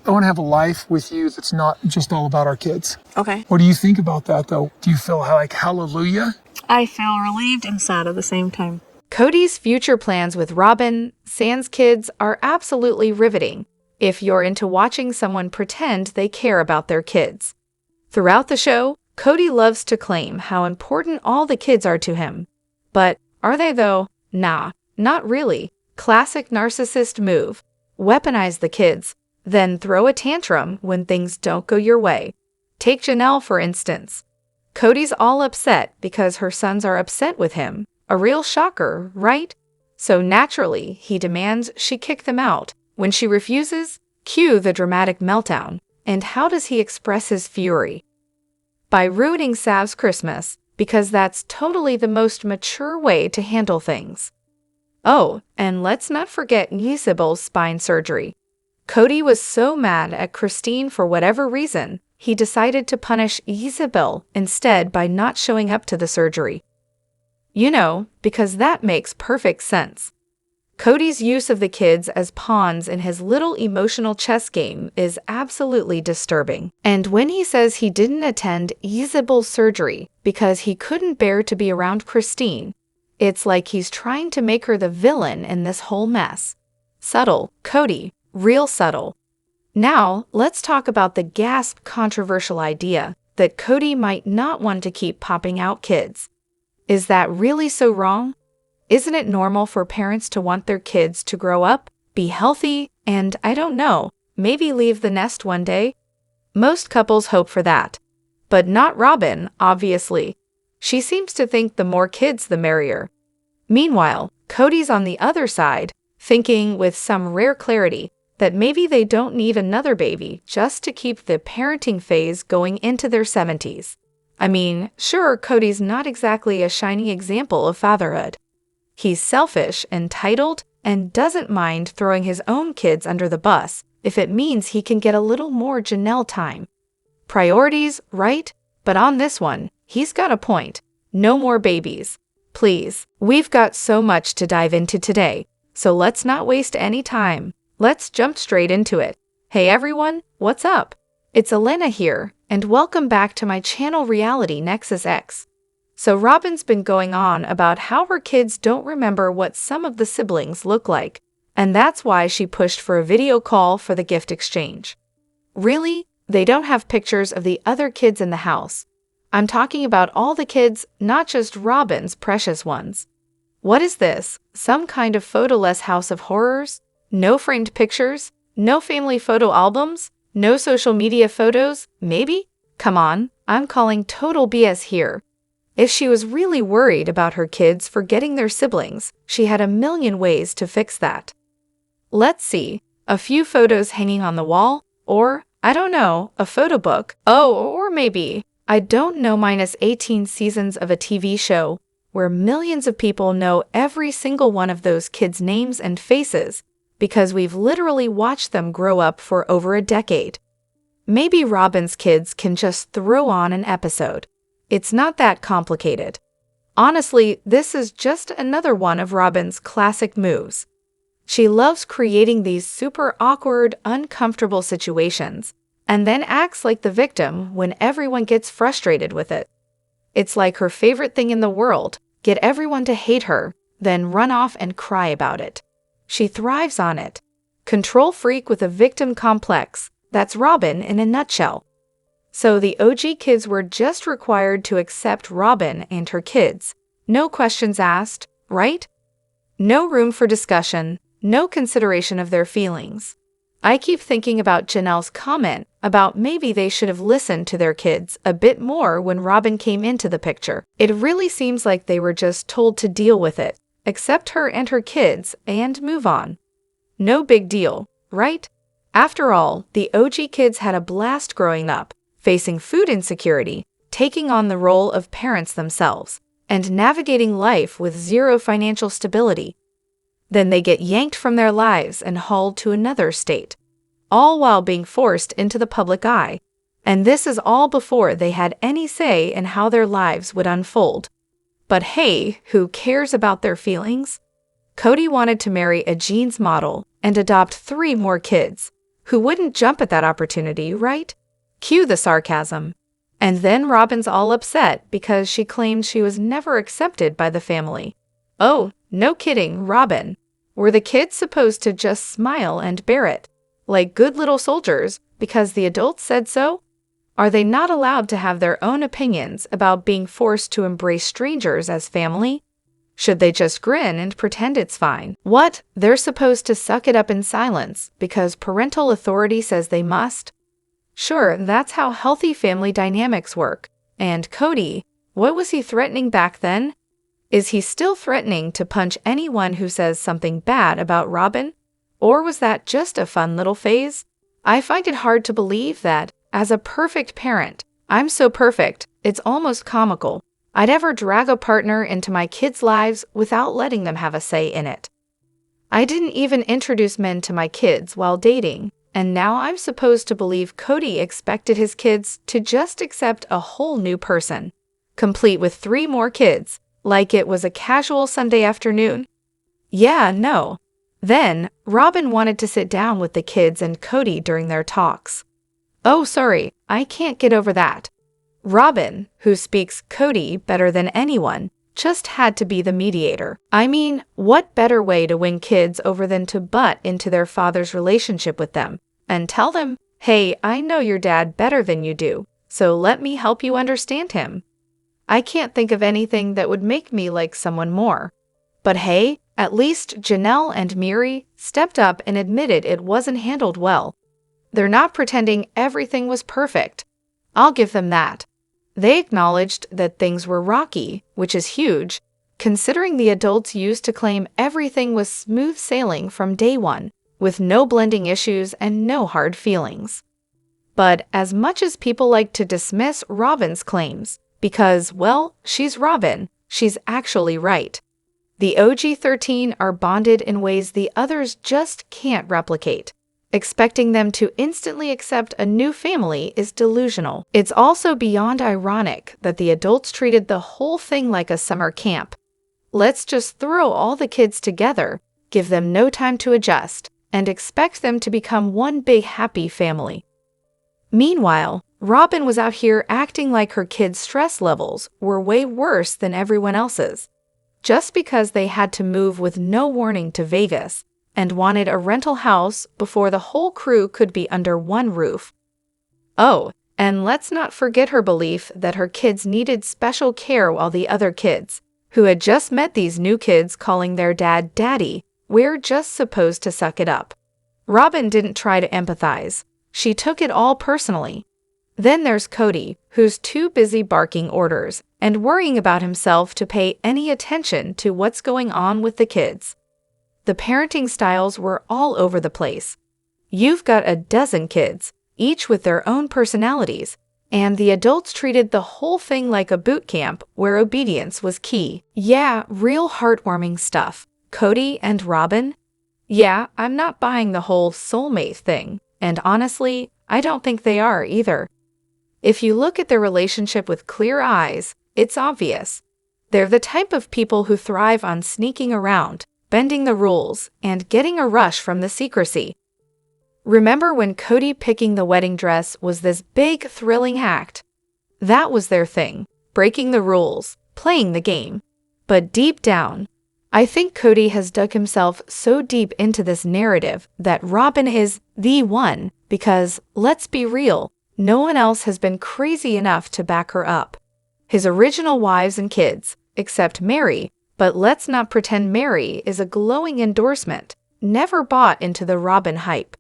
I want to have a life with you that's not just all about our kids. Okay. What do you think about that, though? Do you feel like hallelujah? I feel relieved and sad at the same time. Kody's future plans with Robyn, sans kids, are absolutely riveting if you're into watching someone pretend they care about their kids. Throughout the show, Kody loves to claim how important all the kids are to him. But are they though? Nah, not really. Classic narcissist move. Weaponize the kids, then throw a tantrum when things don't go your way. Take Janelle, for instance. Kody's all upset because her sons are upset with him. A real shocker, right? So naturally, he demands she kick them out. When she refuses, cue the dramatic meltdown. And how does he express his fury? By ruining Sav's Christmas, because that's totally the most mature way to handle things. Oh, and let's not forget Isabel's spine surgery. Kody was so mad at Christine for whatever reason, he decided to punish Isabel instead by not showing up to the surgery. You know, because that makes perfect sense. Kody's use of the kids as pawns in his little emotional chess game is absolutely disturbing. And when he says he didn't attend Isabel's surgery because he couldn't bear to be around Christine, it's like he's trying to make her the villain in this whole mess. Subtle, Kody, real subtle. Now, let's talk about the gasp controversial idea that Kody might not want to keep popping out kids. Is that really so wrong? Isn't it normal for parents to want their kids to grow up, be healthy, and, I don't know, maybe leave the nest one day? Most couples hope for that. But not Robyn, obviously. She seems to think the more kids the merrier. Meanwhile, Kody's on the other side, thinking with some rare clarity that maybe they don't need another baby just to keep the parenting phase going into their 70s. I mean, sure, Kody's not exactly a shining example of fatherhood. He's selfish, entitled, and doesn't mind throwing his own kids under the bus if it means he can get a little more Janelle time. Priorities, right? But on this one, he's got a point. No more babies. Please. We've got so much to dive into today, so let's not waste any time. Let's jump straight into it. Hey everyone, what's up? It's Elena here, and welcome back to my channel Reality Nexus X. So Robyn's been going on about how her kids don't remember what some of the siblings look like, and that's why she pushed for a video call for the gift exchange. Really? They don't have pictures of the other kids in the house. I'm talking about all the kids, not just Robyn's precious ones. What is this? Some kind of photoless house of horrors? No framed pictures? No family photo albums? No social media photos? Maybe? Come on, I'm calling total BS here. If she was really worried about her kids forgetting their siblings, she had a million ways to fix that. Let's see, a few photos hanging on the wall, or, I don't know, a photo book. Oh, or maybe, I don't know, minus 18 seasons of a TV show where millions of people know every single one of those kids' names and faces because we've literally watched them grow up for over a decade. Maybe Robyn's kids can just throw on an episode. It's not that complicated. Honestly, this is just another one of Robyn's classic moves. She loves creating these super awkward, uncomfortable situations, and then acts like the victim when everyone gets frustrated with it. It's like her favorite thing in the world, get everyone to hate her, then run off and cry about it. She thrives on it. Control freak with a victim complex. That's Robyn in a nutshell. So the OG kids were just required to accept Robyn and her kids. No questions asked, right? No room for discussion, no consideration of their feelings. I keep thinking about Janelle's comment about maybe they should have listened to their kids a bit more when Robyn came into the picture. It really seems like they were just told to deal with it, accept her and her kids, and move on. No big deal, right? After all, the OG kids had a blast growing up, facing food insecurity, taking on the role of parents themselves, and navigating life with zero financial stability. Then they get yanked from their lives and hauled to another state, all while being forced into the public eye. And this is all before they had any say in how their lives would unfold. But hey, who cares about their feelings? Kody wanted to marry a jeans model and adopt 3 more kids. Who wouldn't jump at that opportunity, right? Cue the sarcasm. And then Robyn's all upset because she claimed she was never accepted by the family. Oh, no kidding, Robyn. Were the kids supposed to just smile and bear it, like good little soldiers, because the adults said so? Are they not allowed to have their own opinions about being forced to embrace strangers as family? Should they just grin and pretend it's fine? What? They're supposed to suck it up in silence because parental authority says they must? Sure, that's how healthy family dynamics work. And Kody, what was he threatening back then? Is he still threatening to punch anyone who says something bad about Robyn? Or was that just a fun little phase? I find it hard to believe that, as a perfect parent, I'm so perfect, it's almost comical, I'd ever drag a partner into my kids' lives without letting them have a say in it. I didn't even introduce men to my kids while dating, and now I'm supposed to believe Kody expected his kids to just accept a whole new person, complete with 3 more kids, like it was a casual Sunday afternoon? Yeah, no. Then, Robyn wanted to sit down with the kids and Kody during their talks. Oh, sorry, I can't get over that. Robyn, who speaks Kody better than anyone, just had to be the mediator. I mean, what better way to win kids over than to butt into their father's relationship with them and tell them, hey, I know your dad better than you do, so let me help you understand him. I can't think of anything that would make me like someone more. But hey, at least Janelle and Meri stepped up and admitted it wasn't handled well. They're not pretending everything was perfect. I'll give them that. They acknowledged that things were rocky, which is huge, considering the adults used to claim everything was smooth sailing from day one, with no blending issues and no hard feelings. But as much as people like to dismiss Robyn's claims, because, well, she's Robyn, she's actually right. The OG 13 are bonded in ways the others just can't replicate. Expecting them to instantly accept a new family is delusional. It's also beyond ironic that the adults treated the whole thing like a summer camp. Let's just throw all the kids together, give them no time to adjust, and expect them to become one big happy family. Meanwhile, Robyn was out here acting like her kids' stress levels were way worse than everyone else's, just because they had to move with no warning to Vegas and wanted a rental house before the whole crew could be under one roof. Oh, and let's not forget her belief that her kids needed special care while the other kids, who had just met these new kids calling their dad daddy, were just supposed to suck it up. Robyn didn't try to empathize. She took it all personally. Then there's Kody, who's too busy barking orders and worrying about himself to pay any attention to what's going on with the kids. The parenting styles were all over the place. You've got a dozen kids, each with their own personalities, and the adults treated the whole thing like a boot camp where obedience was key. Yeah, real heartwarming stuff. Kody and Robyn? Yeah, I'm not buying the whole soulmate thing, and honestly, I don't think they are either. If you look at their relationship with clear eyes, it's obvious. They're the type of people who thrive on sneaking around, bending the rules, and getting a rush from the secrecy. Remember when Kody picking the wedding dress was this big, thrilling act? That was their thing, breaking the rules, playing the game. But deep down, I think Kody has dug himself so deep into this narrative that Robyn is the one because, let's be real, no one else has been crazy enough to back her up. His original wives and kids, except Meri, but let's not pretend Meri is a glowing endorsement, never bought into the Robyn hype.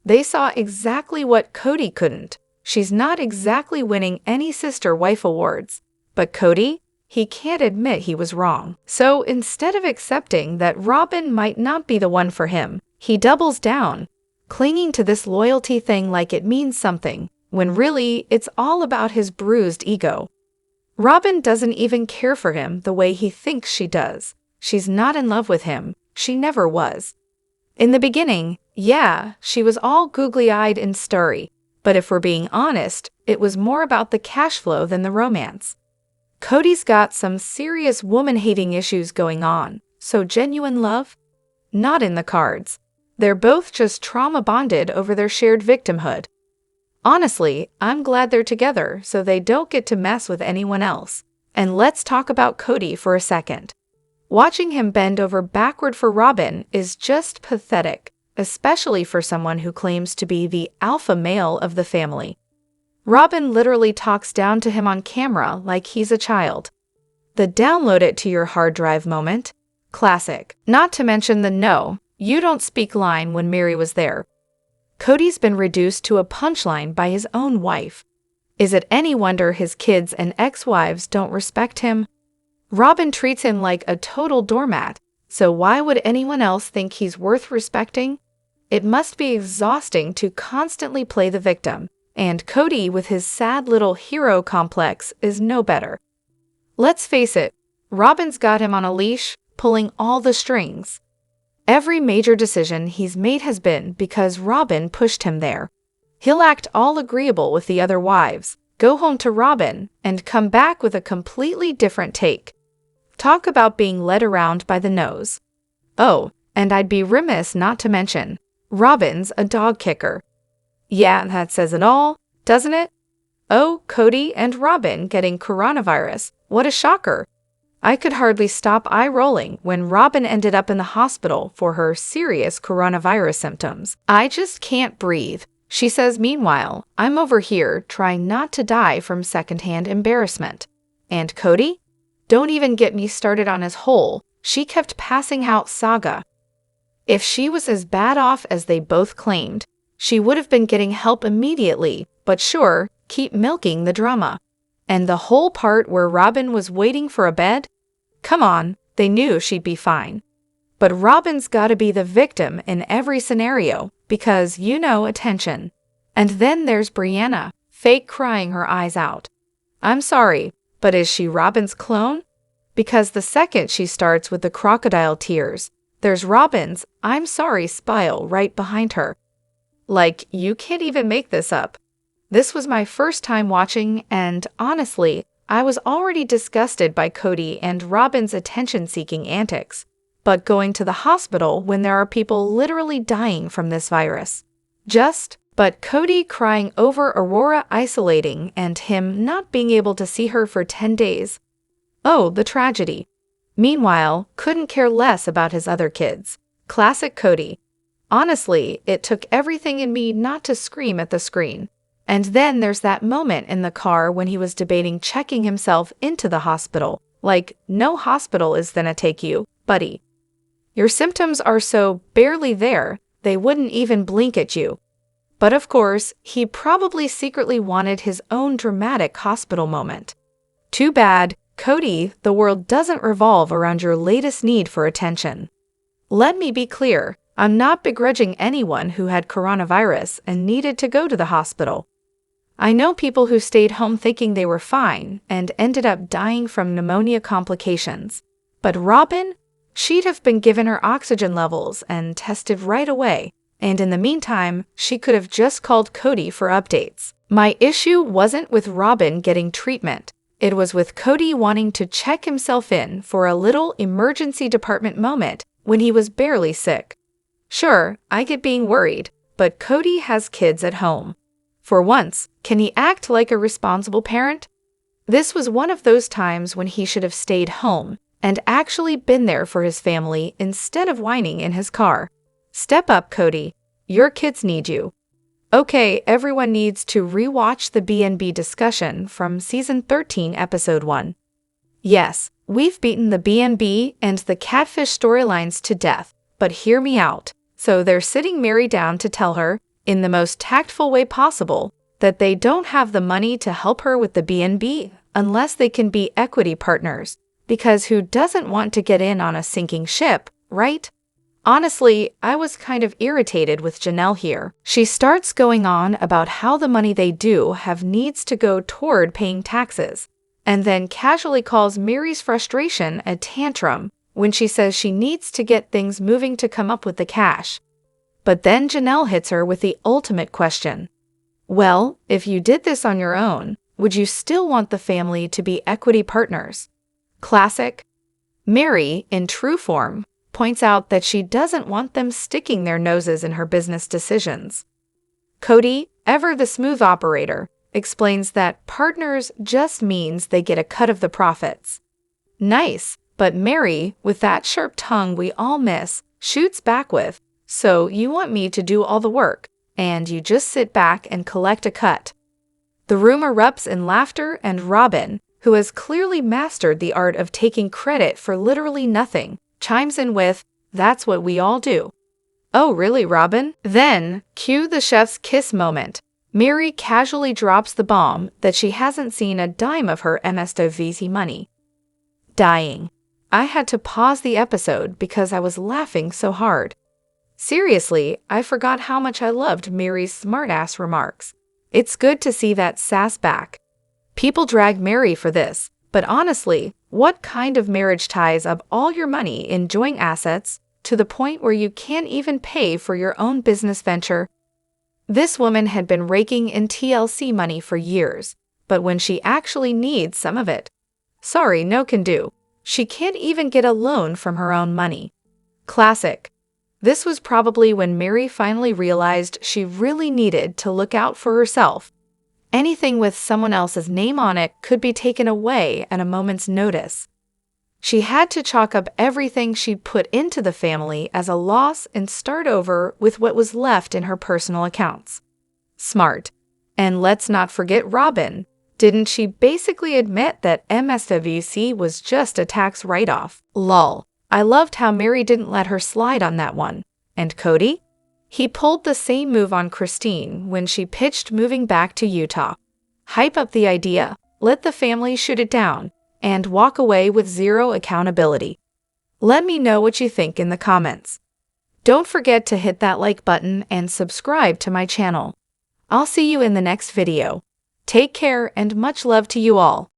They saw exactly what Kody couldn't. She's not exactly winning any sister wife awards. But Kody? He can't admit he was wrong. So instead of accepting that Robyn might not be the one for him, he doubles down, clinging to this loyalty thing like it means something, when really it's all about his bruised ego. Robyn doesn't even care for him the way he thinks she does. She's not in love with him. She never was. In the beginning, yeah, she was all googly-eyed and starry, but if we're being honest, it was more about the cash flow than the romance. Kody's got some serious woman-hating issues going on, so genuine love? Not in the cards. They're both just trauma bonded over their shared victimhood. Honestly, I'm glad they're together so they don't get to mess with anyone else. And let's talk about Kody for a second. Watching him bend over backward for Robyn is just pathetic, especially for someone who claims to be the alpha male of the family. Robyn literally talks down to him on camera like he's a child. The download it to your hard drive moment? Classic. Not to mention the no, you don't speak line when Meri was there. Kody's been reduced to a punchline by his own wife. Is it any wonder his kids and ex-wives don't respect him? Robyn treats him like a total doormat, so why would anyone else think he's worth respecting? It must be exhausting to constantly play the victim, and Kody with his sad little hero complex is no better. Let's face it, Robyn's got him on a leash, pulling all the strings. Every major decision he's made has been because Robyn pushed him there. He'll act all agreeable with the other wives, go home to Robyn, and come back with a completely different take. Talk about being led around by the nose. Oh, and I'd be remiss not to mention, Robyn's a dog kicker. Yeah, that says it all, doesn't it? Oh, Kody and Robyn getting coronavirus. What a shocker. I could hardly stop eye-rolling when Robyn ended up in the hospital for her serious coronavirus symptoms. I just can't breathe, she says. Meanwhile, I'm over here trying not to die from secondhand embarrassment. And Kody? Don't even get me started on his whole "she kept passing out" saga. If she was as bad off as they both claimed, she would have been getting help immediately, but sure, keep milking the drama. And the whole part where Robyn was waiting for a bed? Come on, they knew she'd be fine. But Robyn's gotta be the victim in every scenario, because, you know, attention. And then there's Brianna, fake crying her eyes out. I'm sorry, but is she Robyn's clone? Because the second she starts with the crocodile tears, there's Robyn's "I'm sorry" smile right behind her. Like, you can't even make this up. This was my first time watching, and honestly, I was already disgusted by Kody and Robyn's attention-seeking antics. But going to the hospital when there are people literally dying from this virus. But Kody crying over Aurora isolating and him not being able to see her for 10 days. Oh, the tragedy. Meanwhile, couldn't care less about his other kids. Classic Kody. Honestly, it took everything in me not to scream at the screen. And then there's that moment in the car when he was debating checking himself into the hospital. Like, no hospital is gonna take you, buddy. Your symptoms are so barely there, they wouldn't even blink at you. But of course, he probably secretly wanted his own dramatic hospital moment. Too bad, Kody, the world doesn't revolve around your latest need for attention. Let me be clear, I'm not begrudging anyone who had coronavirus and needed to go to the hospital. I know people who stayed home thinking they were fine and ended up dying from pneumonia complications. But Robyn? She'd have been given her oxygen levels and tested right away. And in the meantime, she could have just called Kody for updates. My issue wasn't with Robyn getting treatment. It was with Kody wanting to check himself in for a little emergency department moment when he was barely sick. Sure, I get being worried, but Kody has kids at home. For once, can he act like a responsible parent? This was one of those times when he should have stayed home and actually been there for his family instead of whining in his car. Step up, Kody. Your kids need you. Okay, everyone needs to rewatch the B&B discussion from Season 13, Episode 1. Yes, we've beaten the B&B and the catfish storylines to death, but hear me out. So they're sitting Meri down to tell her, in the most tactful way possible, that they don't have the money to help her with the B&B unless they can be equity partners. Because who doesn't want to get in on a sinking ship, right? Honestly, I was kind of irritated with Janelle here. She starts going on about how the money they do have needs to go toward paying taxes, and then casually calls Meri's frustration a tantrum when she says she needs to get things moving to come up with the cash. But then Janelle hits her with the ultimate question. Well, if you did this on your own, would you still want the family to be equity partners? Classic. Meri, in true form, points out that she doesn't want them sticking their noses in her business decisions. Kody, ever the smooth operator, explains that partners just means they get a cut of the profits. Nice, but Meri, with that sharp tongue we all miss, shoots back with, "So you want me to do all the work, and you just sit back and collect a cut." The room erupts in laughter, and Robyn, who has clearly mastered the art of taking credit for literally nothing, chimes in with, "That's what we all do." "Oh, really, Robyn?" Then, cue the chef's kiss moment. Meri casually drops the bomb that she hasn't seen a dime of her MSWC money. Dying. I had to pause the episode because I was laughing so hard. Seriously, I forgot how much I loved Meri's smartass remarks. It's good to see that sass back. People drag Meri for this, but honestly, what kind of marriage ties up all your money in joint assets to the point where you can't even pay for your own business venture? This woman had been raking in TLC money for years, but when she actually needs some of it, sorry, no can do. She can't even get a loan from her own money. Classic. This was probably when Meri finally realized she really needed to look out for herself. Anything with someone else's name on it could be taken away at a moment's notice. She had to chalk up everything she'd put into the family as a loss and start over with what was left in her personal accounts. Smart. And let's not forget Robyn. Didn't she basically admit that MSWC was just a tax write-off? Lol. I loved how Meri didn't let her slide on that one. And Kody? He pulled the same move on Christine when she pitched moving back to Utah. Hype up the idea, let the family shoot it down, and walk away with zero accountability. Let me know what you think in the comments. Don't forget to hit that like button and subscribe to my channel. I'll see you in the next video. Take care and much love to you all.